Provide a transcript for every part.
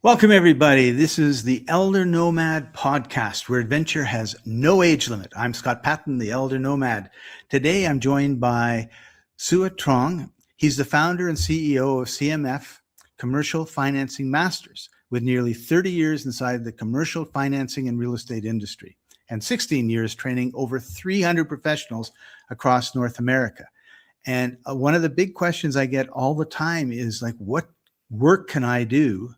Welcome, everybody. This is the Elder Nomad podcast, where adventure has no age limit. I'm Scott Paton, the Elder Nomad. Today, I'm joined by Truong. He's the founder and CEO of CMF, Commercial Financing Masters, with nearly 30 years inside the commercial financing and real estate industry, and 16 years training over 300 professionals across North America. And one of the big questions I get all the time is like, what work can I do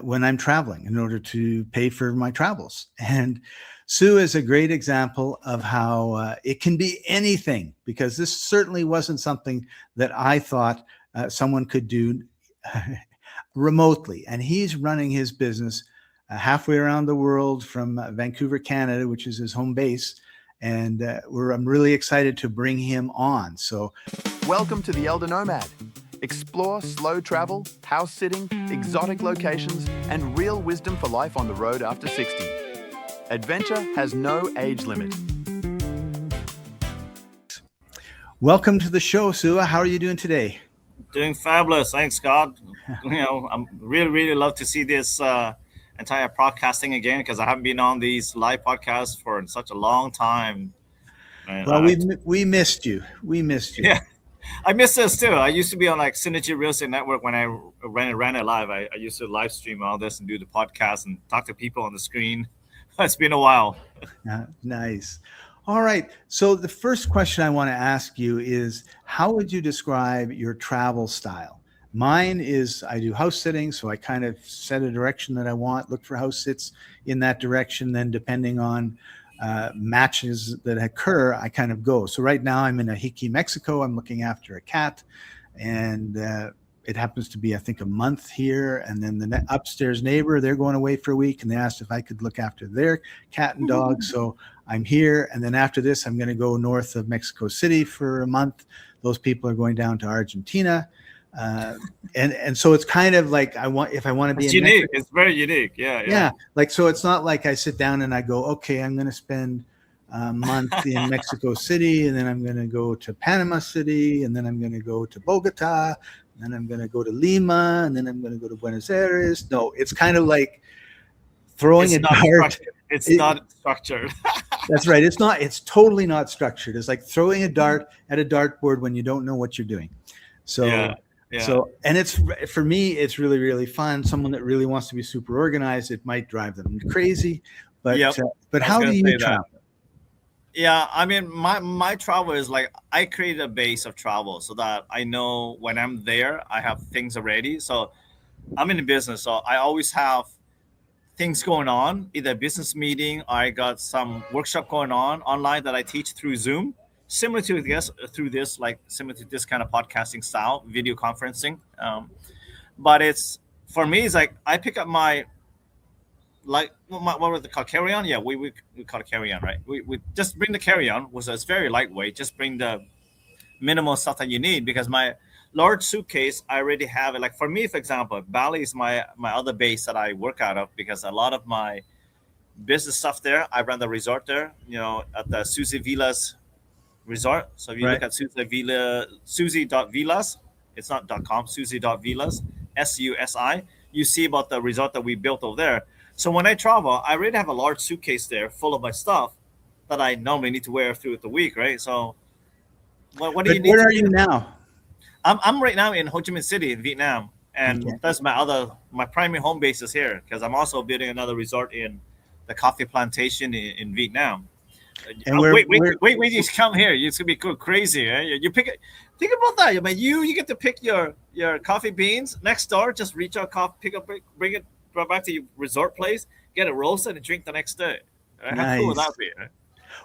when I'm traveling in order to pay for my travels? And Sue is a great example of how it can be anything, because this certainly wasn't something that I thought someone could do remotely. And he's running his business halfway around the world from Vancouver, Canada, which is his home base. And I'm really excited to bring him on. So welcome to the Elder Nomad. Explore slow travel, house sitting, exotic locations, and real wisdom for life on the road after 60. Adventure has no age limit. Welcome to the show, Sue. How are you doing today? Doing fabulous. Thanks, Scott. I'm really love to see this entire podcasting again, because I haven't been on these live podcasts for such a long time. And well, we missed you. We missed you. Yeah. I miss this too. I used to be on like Synergy Real Estate Network when I ran it live. I used to live stream all this and do the podcast and talk to people on the screen. It's been a while. Nice. All right. So the first question I want to ask you is, how would you describe your travel style? Mine is I do house sitting, so I kind of set a direction that I want, look for house sits in that direction. Then depending on matches that occur, I kind of go. So right now I'm in Ajijic, Mexico. I'm looking after a cat, and it happens to be, I think, a month here. And then the upstairs neighbor, they're going away for a week, and they asked if I could look after their cat and dog. So I'm here. And then after this, I'm going to go north of Mexico City for a month. Those people are going down to Argentina. And so it's kind of like if I want to be it's unique. Mexico, it's very unique. Yeah. Like, so it's not like I sit down and I go, okay, I'm going to spend a month in Mexico City, and then I'm going to go to Panama City, and then I'm going to go to Bogota, and then I'm going to go to Lima, and then I'm going to go to Buenos Aires. No, it's kind of like throwing a dart. It's not structured. That's right. It's totally not structured. It's like throwing a dart at a dartboard when you don't know what you're doing. So. Yeah. So, and for me, it's really, really fun. Someone that really wants to be super organized, it might drive them crazy, but how do you travel? Yeah, I mean, my travel is like, I create a base of travel so that I know when I'm there, I have things already. So I'm in the business, so I always have things going on, either a business meeting, or I got some workshop going on online that I teach through Zoom. Similar to this kind of podcasting style, video conferencing. But it's, for me, it's like I pick up what was it called? Carry-on? Yeah, we call it carry-on, right? We just bring the carry-on, which is very lightweight. Just bring the minimal stuff that you need, because my large suitcase, I already have it. Like for me, for example, Bali is my other base that I work out of, because a lot of my business stuff there, I run the resort there, at the Susie Villas resort. So if you look at Susie.villas, it's not .com, Susie.villas, SUSI, you see about the resort that we built over there. So when I travel, I already have a large suitcase there full of my stuff that I normally need to wear through the week, right? So what do you need? Where are you now? I'm right now in Ho Chi Minh City in Vietnam, and that's my primary home base is here, because I'm also building another resort in the coffee plantation in Vietnam. And wait, you come here. It's gonna be crazy, right? You think about that. I mean, you get to pick your coffee beans next door. Just reach out, bring it right back to your resort place, get it roasted, and drink the next day. Right? Nice. How cool would that be? Right?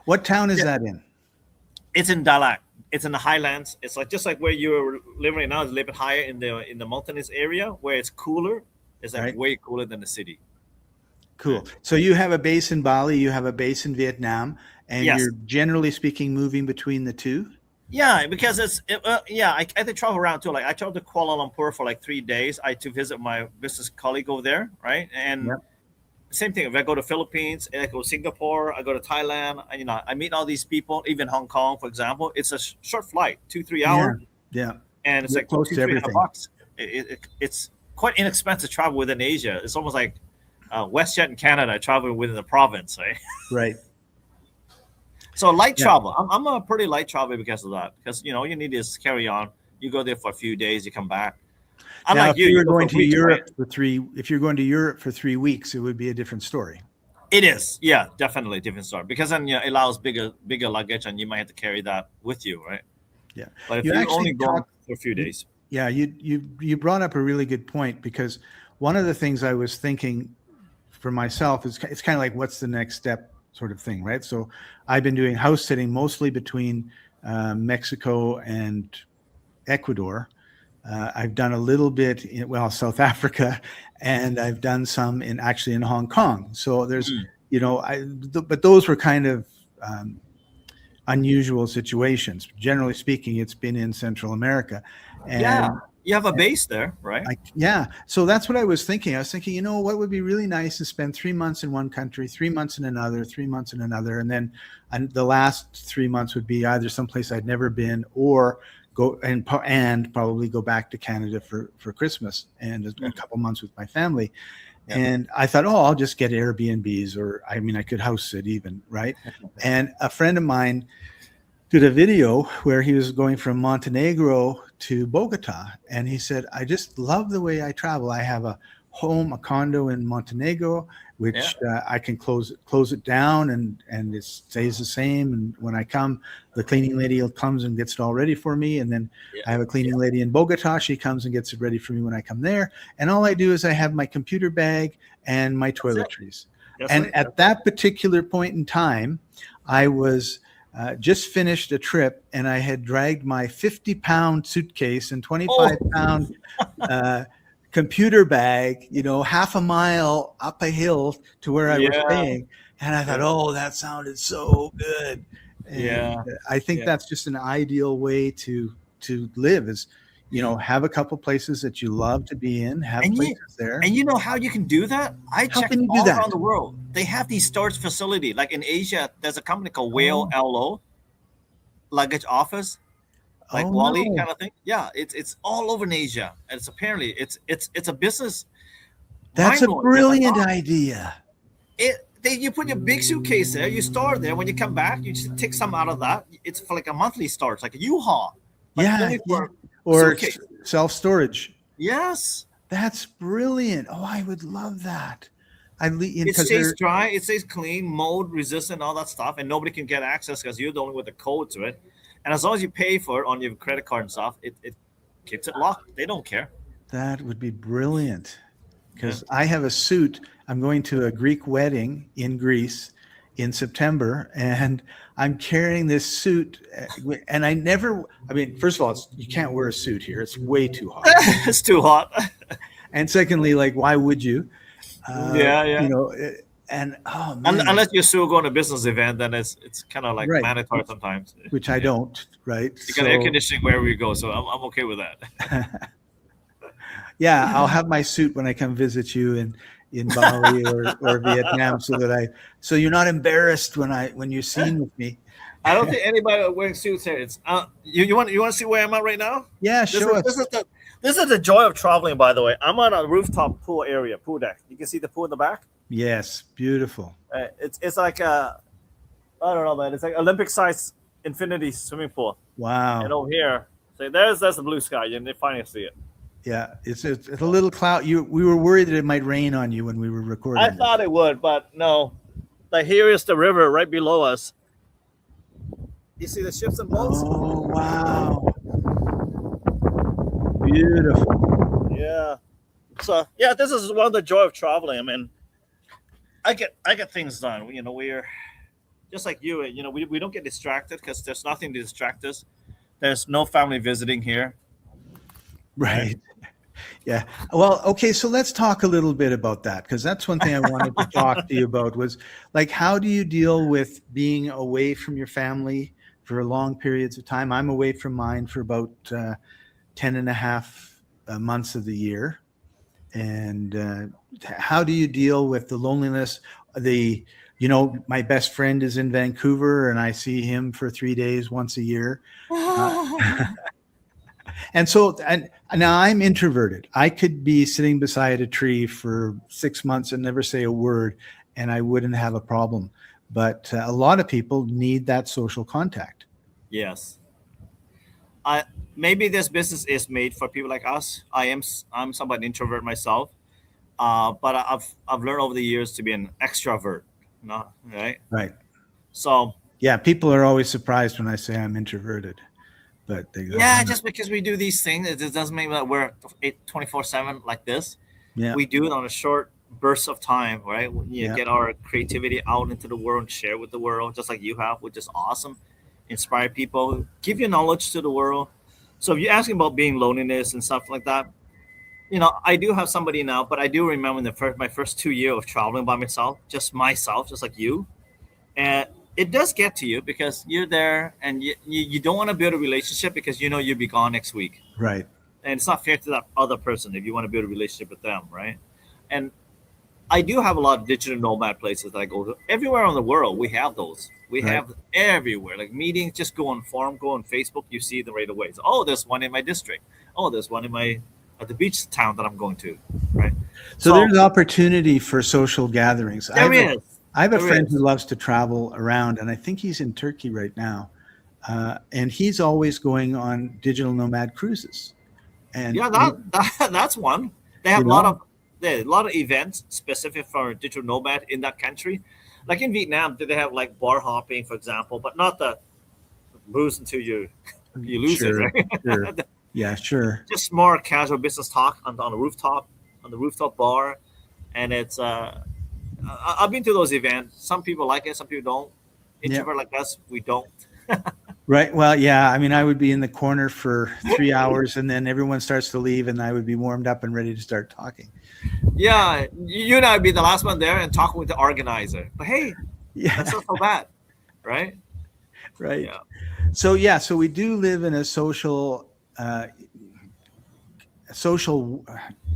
What town is that in? It's in Dalat. It's in the highlands. It's like just like where you're living right now. It's a little bit higher in the mountainous area where it's cooler. It's like way cooler than the city. Cool. So you have a base in Bali. You have a base in Vietnam. And you're generally speaking moving between the two? Yeah, because I travel around too. Like I traveled to Kuala Lumpur for like 3 days. To visit my business colleague over there, right? And same thing. If I go to Philippines, I go to Singapore, I go to Thailand. I meet all these people. Even Hong Kong, for example, it's a short flight, 2-3 hours. Yeah. And it's like close to $200-$300. quite inexpensive to travel within Asia. It's almost like WestJet in Canada traveling within the province, right? Right. So light Yeah. travel. I'm a pretty light traveler because of that. Because all you need is carry on. You go there for a few days, you come back. Now, Unlike if you you were go for going to weeks, right? Europe if you're going to Europe for 3 weeks, it would be a different story. It is, yeah, definitely a different story. Because then it allows bigger luggage, and you might have to carry that with you, right? Yeah. But if You you actually only go talked- for a few days, Yeah, you brought up a really good point, because one of the things I was thinking for myself is it's kind of like, what's the next step sort of thing, right? So I've been doing house sitting mostly between Mexico and Ecuador. I've done a little bit in South Africa, and I've done some in Hong Kong. So there's but those were kind of unusual situations. Generally speaking, it's been in Central America, and yeah, you have a base there, right? So that's what I was thinking. I was thinking, what would be really nice is spend 3 months in one country, 3 months in another, 3 months in another, and then the last 3 months would be either someplace I'd never been, or go and probably go back to Canada for Christmas and a couple months with my family. Yeah. And I thought, I'll just get Airbnbs, or I could house sit even, right? And a friend of mine did a video where he was going from Montenegro to Bogota, and he said, I just love the way I travel. I have a condo in Montenegro, which I can close it down, and it stays the same. And when I come, the cleaning lady comes and gets it all ready for me. And then I have a cleaning lady in Bogota. She comes and gets it ready for me when I come there. And all I do is I have my computer bag and my toiletries. And at that particular point in time, I was just finished a trip, and I had dragged my 50-pound suitcase and 25-pound computer bag, half a mile up a hill to where I was staying. And I thought, that sounded so good. And I think that's just an ideal way to live, is, have a couple places that you love to be in, have places there. And you know how you can do that? I checked all around the world. They have these storage facility. Like in Asia, there's a company called Whale LO, luggage office. Like Wally kind of thing. Yeah, it's all over in Asia. And it's apparently it's a business. That's a brilliant idea. You put your big suitcase there, you store there. When you come back, you just take some out of that. It's for like a monthly storage, like a U-Haul. Or self-storage. Yes. That's brilliant. I would love that. It stays dry, it stays clean, mold resistant, all that stuff, and nobody can get access because you're the only with the code to it. And as long as you pay for it on your credit card and stuff, it keeps it locked. They don't care. That would be brilliant, because I have a suit. I'm going to a Greek wedding in Greece in September, and I'm carrying this suit. And first of all, you can't wear a suit here. It's way too hot. It's too hot. And secondly, why would you? And unless you're still going to a business event, then it's kind of like mandatory sometimes. Which I don't, right? You got air conditioning wherever you go, so I'm okay with that. Yeah, I'll have my suit when I come visit you in Bali or Vietnam, so you're not embarrassed when you're seen with me. I don't think anybody wearing suits here. It's you want to see where I'm at right now? Yeah, show us. This is the joy of traveling, by the way. I'm on a rooftop pool deck. You can see the pool in the back. Yes, beautiful. It's like I don't know, man. It's like Olympic-sized infinity swimming pool. Wow. And over here, so there's the blue sky, and they finally see it. Yeah, it's a little cloud. We were worried that it might rain on you when we were recording. I thought it would, but no. Like, here is the river right below us. You see the ships and boats? Oh, wow. Beautiful. Yeah. So, this is one of the joy of traveling. I mean, I get things done. We're just like you. We don't get distracted because there's nothing to distract us. There's no family visiting here. Right. Yeah. Well, okay. So let's talk a little bit about that, because that's one thing I wanted to talk to you about was, how do you deal with being away from your family for long periods of time? I'm away from mine for about 10 and a half months of the year. And how do you deal with the loneliness? My best friend is in Vancouver, and I see him for 3 days once a year. And so, and now I'm introverted. I could be sitting beside a tree for 6 months and never say a word, and I wouldn't have a problem. But a lot of people need that social contact. Yes. I maybe this business is made for people like us. I'm somewhat introvert myself, but I've learned over the years to be an extrovert. Not right. Right. So Yeah. People are always surprised when I say I'm introverted, but they go, yeah, "Oh, just because we do these things, it doesn't mean that we're 24/7 like this. yeah, We do it on a short burst of time, right? You yeah, get our creativity out into the world and share with the world, just like you have, which is awesome. Inspire people, give your knowledge to the world. So if you're asking about being loneliness and stuff like that, I do have somebody now, but I do remember in my first 2 years of traveling by myself, just like you, and it does get to you because you're there and you don't want to build a relationship because you'll be gone next week, right, and it's not fair to that other person if you want to build a relationship with them, right? And I do have a lot of digital nomad places that I go to. Everywhere in the world, we have those. We right. have everywhere. Like meetings, just go on forum, go on Facebook, you see them right away. So, oh, there's one in my district. Oh, there's one at the beach town that I'm going to, right? So So there's opportunity for social gatherings. there is. I have a There friend who is. loves to travel around, and I think he's in Turkey right now. And he's always going on digital nomad cruises. And, Yeah, that's one. They you have know, a lot of events specific for digital nomad in that country. Like in Vietnam, they have like bar hopping, for example, but not the booze until you lose it, sure, sure. right? Yeah, sure. Just more casual business talk on the rooftop bar, and it's I've been to those events. Some people like it, some people don't. Yeah. Introvert like us, we don't. Right. Well, yeah. I mean, I would be in the corner for 3 hours and then everyone starts to leave and I would be warmed up and ready to start talking. Yeah, you and I would be the last one there and talking with the organizer. But hey, Yeah. that's not so bad, right? Right. Yeah. So, yeah. So we do live in a social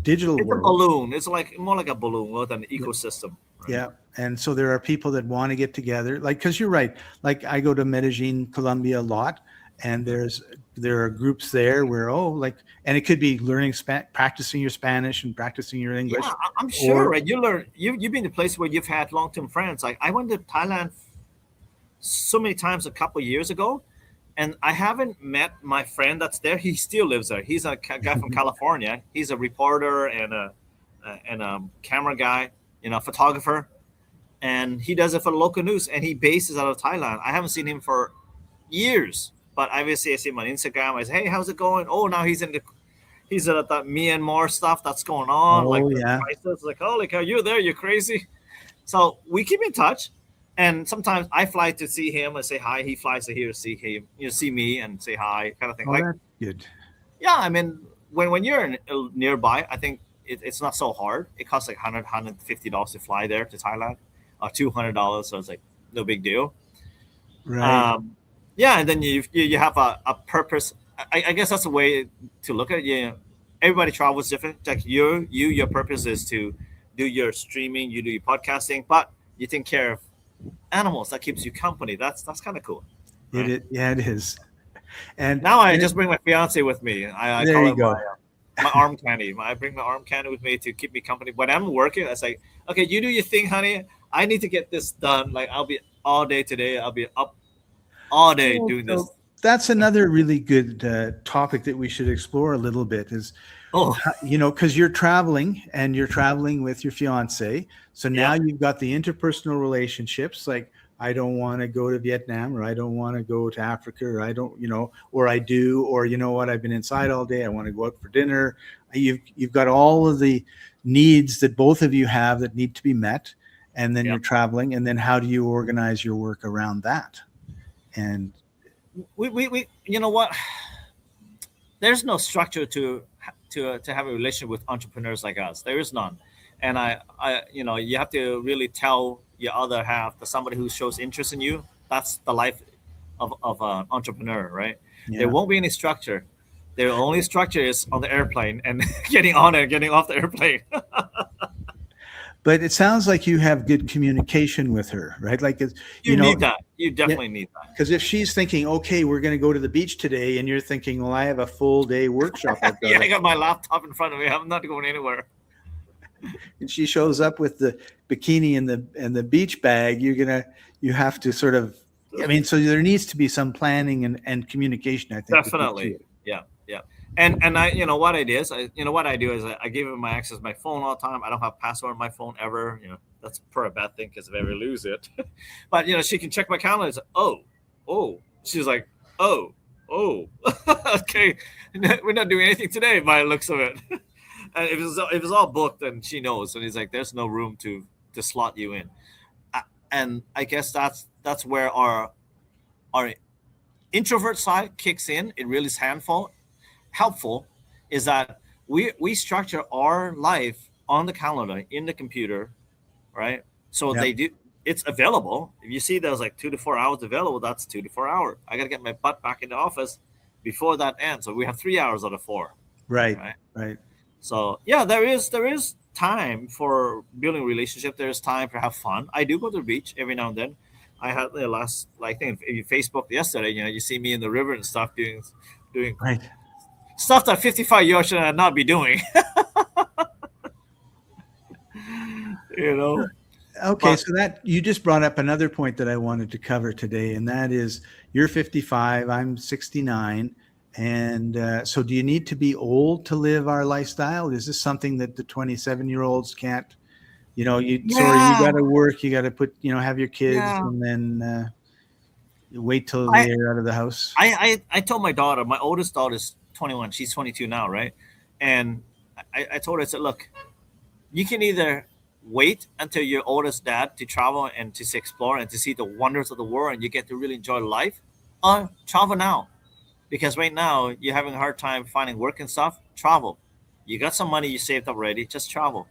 digital It's a world. balloon. It's like more like a balloon rather than an ecosystem. Right? Yeah. And so there are people that want to get together, like, because you're right. Like I go to Medellin, Colombia a lot, and there are groups there where, and it could be learning, practicing your Spanish and practicing your English, Yeah, I'm sure, or right? You've been to a place where you've had long term friends. Like I went to Thailand so many times a couple of years ago, and I haven't met my friend that's there. He still lives there. He's a guy from California. He's a reporter and a camera guy, photographer, and he does it for the local news. And he bases out of Thailand. I haven't seen him for years, but obviously I see him on Instagram. I say, hey, how's it going? Oh, now he's at that Myanmar stuff that's going on, like oh the yeah, crisis. Like, holy cow, you're there? You're crazy. So we keep in touch. And sometimes I fly to see him and say hi. He flies to here to see him, see me and say hi, kind of thing. oh Like, that's good. yeah, I mean, when you're nearby, I think it's not so hard. It costs like $150 to fly there to Thailand, or $200. So it's like no big deal. Right. Yeah, and then you have a purpose. I guess that's a way to look at it. Yeah, everybody travels different. Like your purpose is to do your streaming, you do your podcasting, but you take care of animals that keeps you company. That's kind of cool. Right? Yeah, it is. And Now I just bring my fiance with me. I there call you it go. my arm candy. I bring my arm candy with me to keep me company. When I'm working, I say, okay, you do your thing, honey. I need to get this done. Like I'll be all day today. I'll be up all day doing this. So that's another really good topic that we should explore a little bit is, Oh, because you're traveling and you're traveling with your fiance. So now yeah, you've got the interpersonal relationships. Like, I don't want to go to Vietnam, or I don't want to go to Africa, or I don't, or I do, or you know what, I've been inside all day. I want to go out for dinner. You've got all of the needs that both of you have that need to be met. And then yeah. you're traveling. And then how do you organize your work around that? And We you know what? There's no structure to have a relationship with entrepreneurs like us. There is none. And you have to really tell your other half, that somebody who shows interest in you, that's the life of an entrepreneur, right? yeah. There won't be any structure. The only structure is on the airplane and getting on and getting off the airplane. But it sounds like you have good communication with her, right? Like, You you know, need that. You yeah, definitely need that. because if she's thinking, okay, we're going to go to the beach today, and you're thinking, well, I have a full day workshop I've got Yeah, to, I got my laptop in front of me. I'm not going anywhere. and she shows up with the bikini and the beach bag, you have to sort of, I mean, so there needs to be some planning and communication, I think, would be to Definitely. it. Yeah. Yeah. And I, what it is, what I do is I give him my access to my phone all the time. I don't have password on my phone ever. That's probably a bad thing because if I ever lose it, but she can check my calendar. And say, oh, she's like, oh, okay, we're not doing anything today by the looks of it. And if it's all booked, then she knows. And he's like, there's no room to slot you in. And I guess that's where our introvert side kicks in. It really is helpful is that we structure our life on the calendar in the computer, right? So Yeah. they do. It's available. If you see there's like 2 to 4 hours available, that's 2 to 4 hours. I got to get my butt back in the office before that ends. So we have 3 hours out of 4, Right. right? Right. So yeah, there is time for building a relationship. There's time to have fun. I do go to the beach every now and then. I had the last, like, I think if you Facebook yesterday, you see me in the river and stuff doing Right. stuff that 55-year-old should not be doing. you know. Okay, But so that you just brought up another point that I wanted to cover today, and that is you're 55, I'm 69, and so do you need to be old to live our lifestyle? Is this something that the 27-year-olds can't? You got yeah, to work, you got to put, have your kids, yeah. and then you wait till I, they're out of the house. I told my daughter, my oldest daughter is 21. She's 22 now, right? And I told her, I said, look, you can either wait until you're old as dad to travel and to explore and to see the wonders of the world and you get to really enjoy life, or travel now. Because right now you're having a hard time finding work and stuff. Travel. You got some money you saved up already, just travel.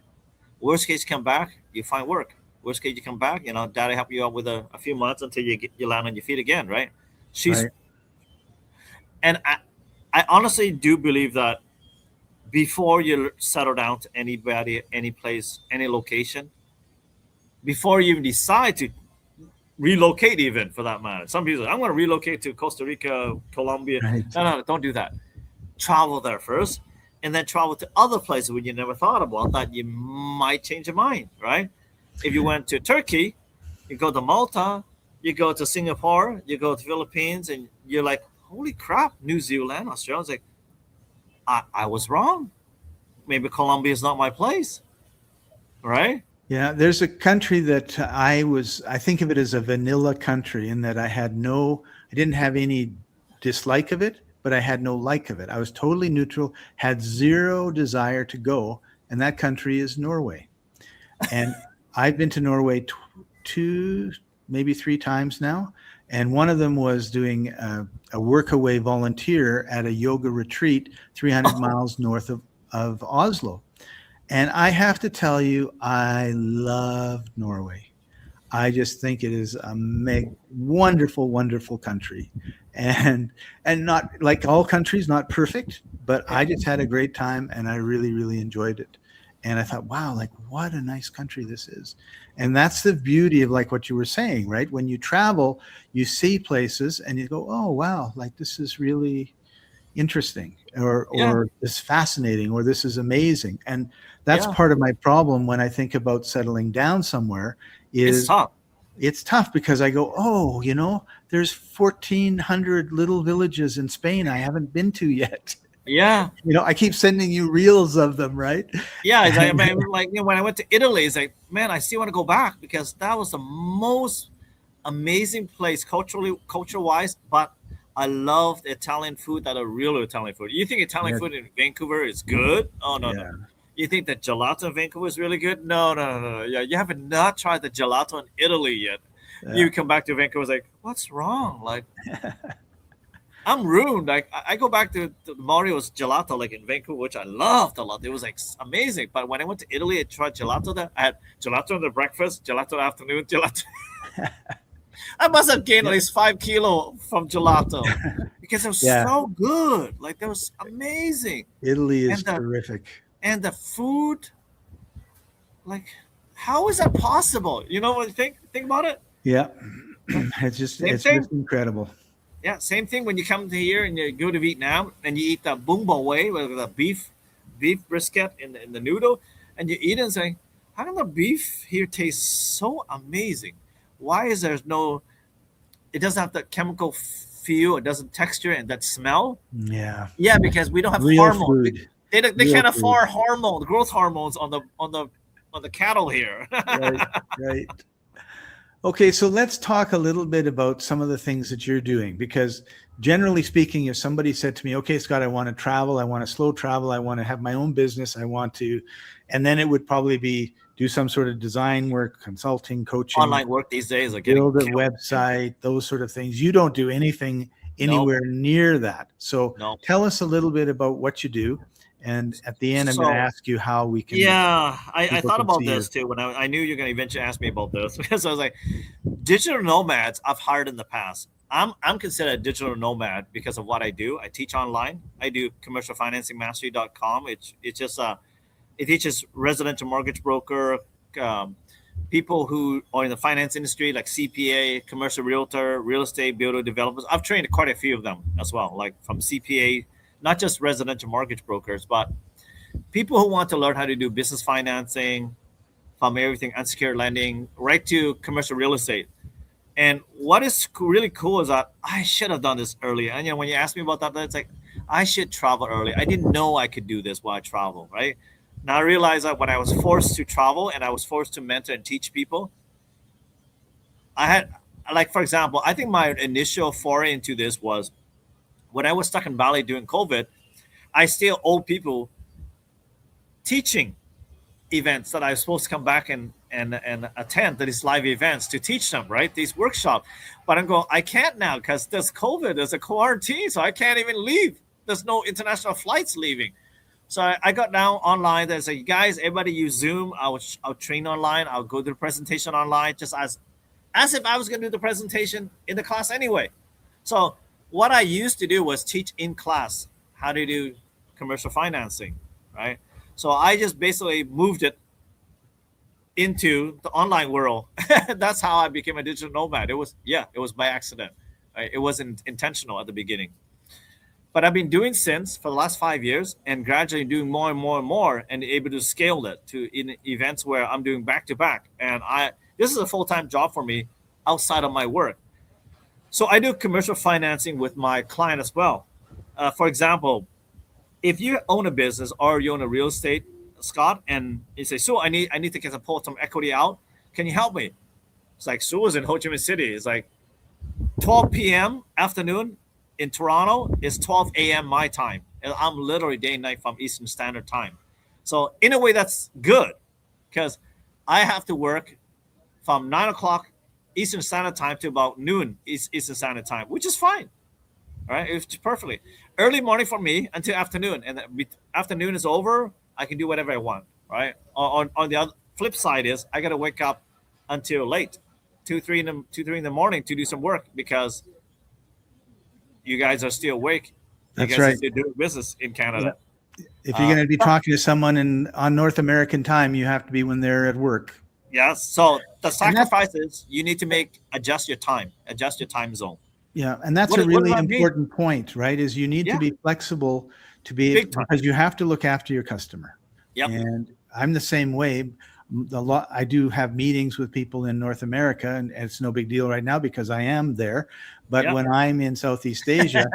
Worst case, come back, you find work. Worst case, you come back, daddy help you out with a few months until you land on your feet again, right? She's Right. and I honestly do believe that before you settle down to anybody, any place, any location, before you even decide to relocate, even for that matter. Some people say, I'm going to relocate to Costa Rica, Colombia. Right. No, don't do that. Travel there first, and then travel to other places where you never thought about that you might change your mind, right? If you went to Turkey, you go to Malta, you go to Singapore, you go to Philippines, and you're like, holy crap, New Zealand, Australia. I was like, I was wrong. Maybe Colombia is not my place, right? Yeah, there's a country that I think of it as a vanilla country in that I didn't have any dislike of it, but I had no like of it. I was totally neutral, had zero desire to go, and that country is Norway. And I've been to Norway two, maybe three times now. And one of them was doing a workaway volunteer at a yoga retreat 300 miles north of Oslo. And I have to tell you, I love Norway. I just think it is a wonderful, wonderful country, and not like all countries, not perfect, but I just had a great time, and I really, really enjoyed it. And I thought, wow, like what a nice country this is. And that's the beauty of like what you were saying, right? When you travel, you see places, and you go, oh wow, like this is really interesting, or Yeah, this fascinating, or this is amazing. And that's yeah. part of my problem when I think about settling down somewhere It's is tough. it's tough because I go, oh, there's 1,400 little villages in Spain I haven't been to yet. Yeah, I keep sending you reels of them, right? yeah. It's like, I And mean, like when I went to Italy, it's like, man, I still want to go back because that was the most amazing place culture wise. But I love the Italian food, that are real Italian food. You think Italian yeah, food in Vancouver is good? Oh no, no. yeah, You think the gelato in Vancouver is really good? No, no, no, no. Yeah, you haven't not tried the gelato in Italy yet. yeah. You come back to Vancouver, it's like, what's wrong? Like, I'm ruined. Like, I go back to Mario's gelato, like in Vancouver, which I loved a lot. It was like amazing. But when I went to Italy, I tried gelato there. I had gelato in the breakfast, gelato in the afternoon, gelato. I must have gained at Yeah, least 5 kilo from gelato because it was yeah. so good. Like, that was amazing. Italy is And the terrific. and the food, like, How is that possible? You know what? Think about it. Yeah. Yeah. Same It's thing. just incredible. Yeah, same thing when you come to here and you go to Vietnam and you eat the bung bo way with the beef brisket in the noodle, and you eat it and say, how come the beef here tastes so amazing? Why is there no? It doesn't have the chemical feel. It doesn't texture and that smell. Yeah. Yeah, because we don't have Real hormones. food. They Real can't food. afford hormones, growth hormones on the cattle here. Right. Right. Okay, so let's talk a little bit about some of the things that you're doing, because generally speaking, if somebody said to me, okay, Scott, I want to travel, I want to slow travel, I want to have my own business, I want to, and then it would probably be do some sort of design work, consulting, coaching, Online work these days are getting build a killed. website, those sort of things. You don't do anything No, anywhere near that. So no. tell us a little bit about what you do. And at the end, I'm going to So ask you how we can, yeah, I people thought can about see you. this too when I knew you're going to eventually ask me about this because I was like, digital nomads I've hired in the past. I'm considered a digital nomad because of what I do. I teach online. I do commercialfinancingmastery.com. It's just it teaches residential mortgage broker, um, people who are in the finance industry like CPA, commercial realtor, real estate builder, developers. I've trained quite a few of them as well, like from CPA, not just residential mortgage brokers, but people who want to learn how to do business financing, from everything unsecured lending right to commercial real estate. And what is really cool is that I should have done this earlier. And when you ask me about that, it's like I should travel early. I didn't know I could do this while I travel, right? Now I realize that when I was forced to travel and I was forced to mentor and teach people, I had, like, for example, I think my initial foray into this was when I was stuck in Bali during COVID. I still owe people teaching events that I was supposed to come back and attend these live events to teach them, right? These workshops. But I'm going, I can't now because there's COVID, there's a quarantine, so I can't even leave. There's no international flights leaving. So I got down online. There's like, guys, everybody use Zoom. I'll train online. I'll go to the presentation online, just as if I was going to do the presentation in the class anyway. So what I used to do was teach in class how to do commercial financing, right? So I just basically moved it into the online world. That's how I became a digital nomad. It was by accident. Right? It wasn't intentional at the beginning. But I've been doing since for the last 5 years and gradually doing more and more and more and able to scale it to in events where I'm doing back to back. And this is a full-time job for me outside of my work. So I do commercial financing with my client as well. For example, if you own a business or you own a real estate, Scott, and you say, so I need to get some equity out. Can you help me? It's like Sue is in Ho Chi Minh City. It's like 12 p.m. afternoon in Toronto is 12 a.m. my time. And I'm literally day and night from Eastern Standard Time. So in a way, that's good because I have to work from 9 o'clock Eastern Standard Time to about noon Eastern Standard Time, which is fine. All right, it's perfectly early morning for me until afternoon, and then afternoon is over. I can do whatever I want. Right. On the other flip side is I got to wake up until late, 2 3 in the morning to do some work because you guys are still awake. You That's guys are right. still doing business in Yeah. Canada. If you're going to be But talking to someone on North American time, you have to be when they're at work. yes, so the And that's, sacrifice is you need to adjust your time zone. yeah, and that's a What does really that mean? important point, right? Is you need to Yeah, be flexible to be, big time. because you have to look after your customer. Yep. And I'm the same way. I do have meetings with people in North America, and it's no big deal right now because I am there. But Yep. when I'm in Southeast Asia,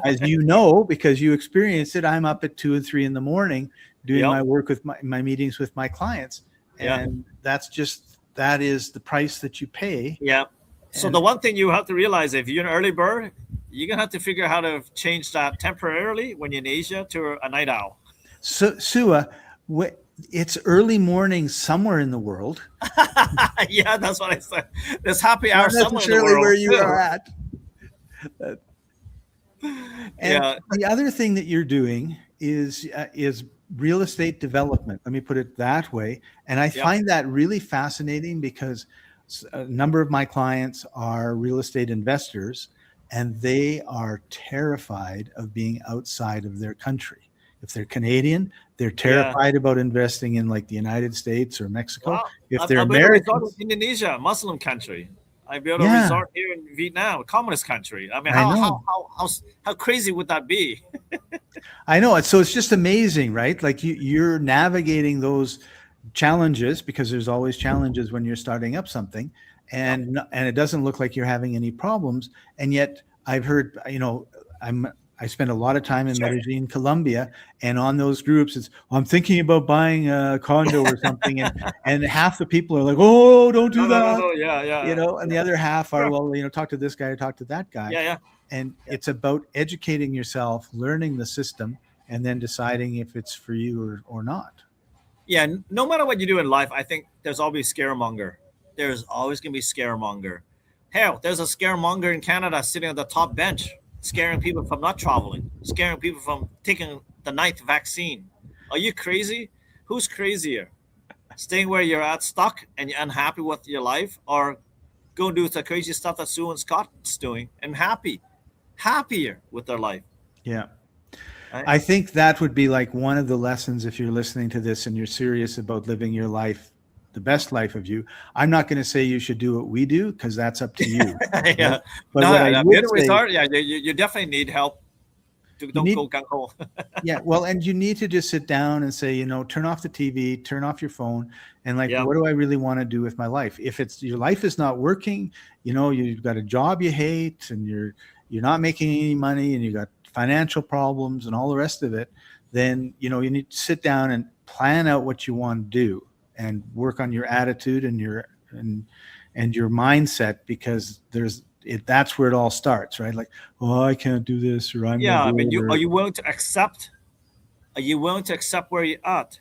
as you know, because you experienced it, I'm up at 2 and 3 in the morning doing Yep. my work with my meetings with my clients. Yeah. And that is the price that you pay. Yeah. So And the one thing you have to realize, if you're an early bird, you're gonna have to figure out how to change that temporarily when you're in Asia to a night owl. so, Sua, it's early morning somewhere in the world, Yeah, that's what I said. There's happy hour not somewhere in the necessarily world where you too. are at. And Yeah. the other thing that you're doing is real estate development. Let me put it that way. And I Yep. find that really fascinating because a number of my clients are real estate investors, and they are terrified of being outside of their country. If they're Canadian, they're Yeah. terrified about investing in like the United States or Mexico. Wow. If they're I built a resort Americans, in Indonesia, Muslim country. I built a yeah, resort here in Vietnam, a communist country. I mean, I know. how crazy would that be? I know. So it's just amazing, right? Like you're navigating those challenges because there's always challenges when you're starting up something, Yep. and it doesn't look like you're having any problems. And yet I've heard, I spend a lot of time in Sure. Medellin, Colombia, and on those groups, it's I'm thinking about buying a condo or something, and half the people are like, oh, don't do that, No. Yeah, and the other half are, Sure. well, talk to this guy or talk to that guy. Yeah. And it's about educating yourself, learning the system, and then deciding if it's for you or not. Yeah. No matter what you do in life, I think there's always scaremonger. There's always gonna be scaremonger. Hell, there's a scaremonger in Canada sitting on the top bench, scaring people from not traveling, scaring people from taking the ninth vaccine. Are you crazy? Who's crazier? Staying where you're at, stuck, and you're unhappy with your life, or go do the crazy stuff that Sue and Scott's doing and happier with their life. Yeah. Right? I think that would be like one of the lessons if you're listening to this and you're serious about living your life, the best life of you. I'm not going to say you should do what we do because that's up to you. Yeah. Right? But No, what I would building say, resort, yeah, you definitely need help. Don't need- go gung ho. yeah, well, and you need to just sit down and say, turn off the TV, turn off your phone, and like, Yeah. what do I really want to do with my life? If it's your life is not working, you've got a job you hate, and you're not making any money, and you got financial problems and all the rest of it, then you need to sit down and plan out what you want to do and work on your attitude and your mindset, because that's where it all starts, right? Like, oh, I can't do this, or I'm Yeah, I gonna mean, do it, are you willing to accept? Are you willing to accept where you're at?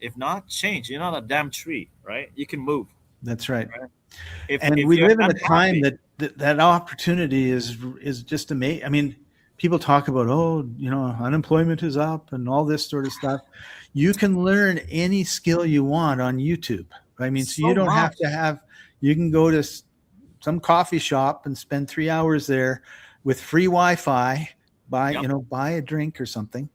If not, change. You're not a damn tree, right? You can move. That's right. If We you're live in a time unhappy- that opportunity is just amazing. I mean, people talk about, unemployment is up and all this sort of stuff. You can learn any skill you want on YouTube. I mean, so you don't have to you can go to some coffee shop and spend 3 hours there with free Wi-Fi, buy a drink or something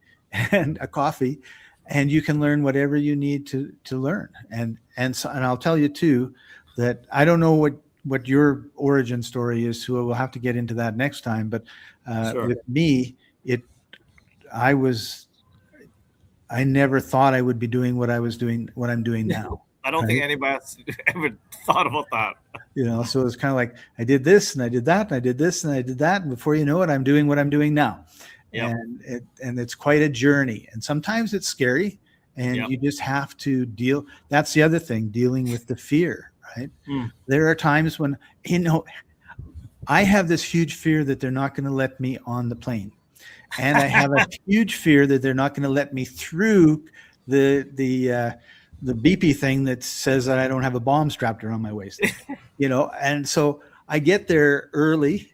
and a coffee, and you can learn whatever you need to learn. And I'll tell you too, that I don't know what your origin story is, so we'll have to get into that next time. But Sure. with me, I never thought I would be doing what I'm doing now. I don't think anybody's ever thought about that. So it's kind of like I did this and I did that and I did this and I did that, and before you know it, I'm doing what I'm doing now. Yep. And it's quite a journey, and sometimes it's scary, and Yep. you just have to deal. That's the other thing, dealing with the fear, right? Mm. There are times when I have this huge fear that they're not going to let me on the plane, and I have a huge fear that they're not going to let me through the beepy thing that says that I don't have a bomb strapped around my waist, and so I get there early,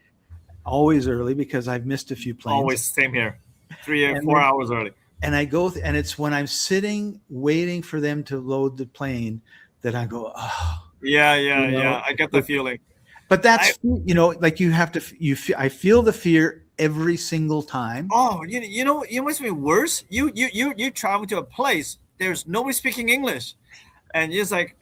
always early, because I've missed a few planes. Always same here, 3 or 4 hours early. And I go, and it's when I'm sitting waiting for them to load the plane that I go, oh. Yeah. I get the feeling. But that's, like you have to, I feel the fear every single time. Oh, you know what's been worse? You travel to a place, there's nobody speaking English, and you're just like,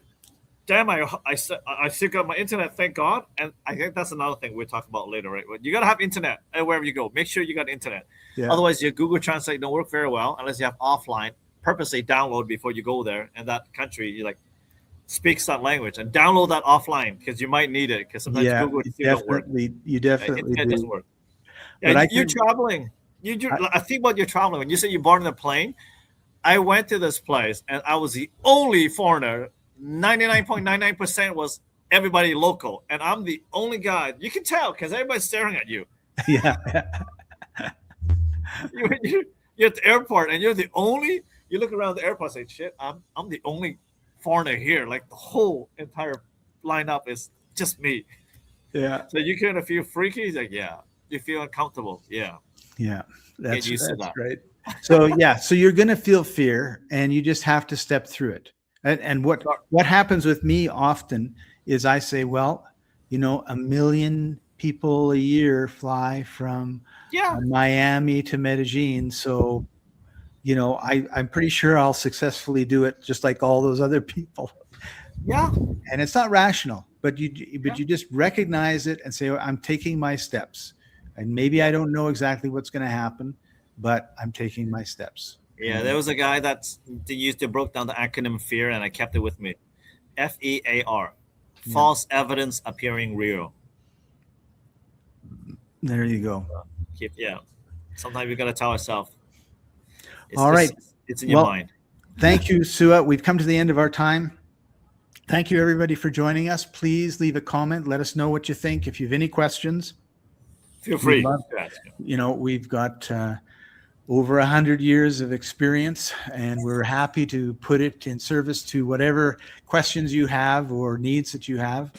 damn, I still got my internet, thank God. And I think that's another thing we'll talk about later, right? You gotta have internet wherever you go. Make sure you got internet. Yeah. Otherwise, your Google Translate don't work very well unless you have offline. Purposely download before you go there, and that country you speaks that language, and download that offline because you might need it, because sometimes Google still don't work. You definitely Internet do. doesn't work. But Yeah, you're traveling. I think about your traveling. When you say you're born in a plane, I went to this place and I was the only foreigner. 99.99% was everybody local, and I'm the only guy. You can tell because everybody's staring at you. Yeah. You're at the airport and you're the only. You look around the airport and say, "Shit, I'm the only foreigner here." Like the whole entire lineup is just me. Yeah. So you kind of feel freaky. It's like, yeah, you feel uncomfortable. Yeah. That's that. great. So you're going to feel fear, and you just have to step through it. And what happens with me often is I say, well, 1 million people a year fly from Miami to Medellin. So I'm pretty sure I'll successfully do it just like all those other people. Yeah. And it's not rational, but you Yeah. just recognize it and say, I'm taking my steps. And maybe I don't know exactly what's going to happen, but I'm taking my steps. Yeah, there was a guy that used to broke down the acronym FEAR, and I kept it with me. FEAR, false evidence appearing real. There you go. Sometimes we gotta tell ourselves. All right. It's in your mind. Thank you, Sua. We've come to the end of our time. Thank you, everybody, for joining us. Please leave a comment. Let us know what you think. If you have any questions, feel free. We've got over 100 years of experience, and we're happy to put it in service to whatever questions you have or needs that you have.